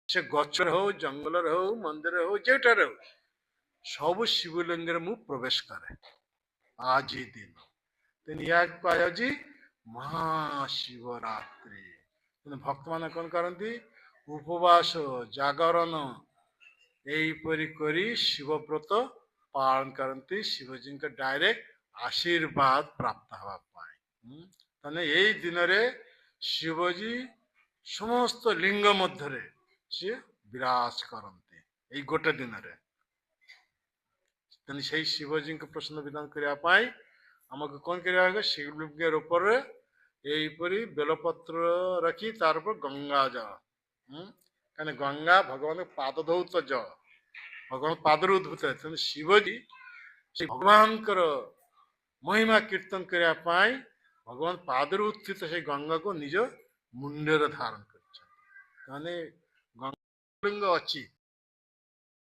से गचर हो जंगल हो मंदिर हो जेटार हो सब शिवलिंग मु प्रवेश करे आज ही दिन तेन या जी महाशिवरात्रि भक्त मान कौन करती उपवास जागरण यहीपरी करी शिवव्रत पालन करती शिवजी का डायरेक्ट आशीर्वाद प्राप्त हवापाई तने यही दिन रे शिवजी समस्त लिंग मध्य सी विराज करते यही गोटे दिन रे तेने से शिवजी को प्रसन्न विधान करने आमको कौन कर शिवलिंग ऊपर यहीपरी बेलपत्र रखी तार ऊपर गंगा जल कहीं गंगा भगवान पाद धौत जल भगवान पादर उद्भूत है शिवजी से भगवान महिमा कीर्तन करने भगवान पादर उत्थित से गंगा को निज मुंडे धारण कर गंगालिंग अच्छी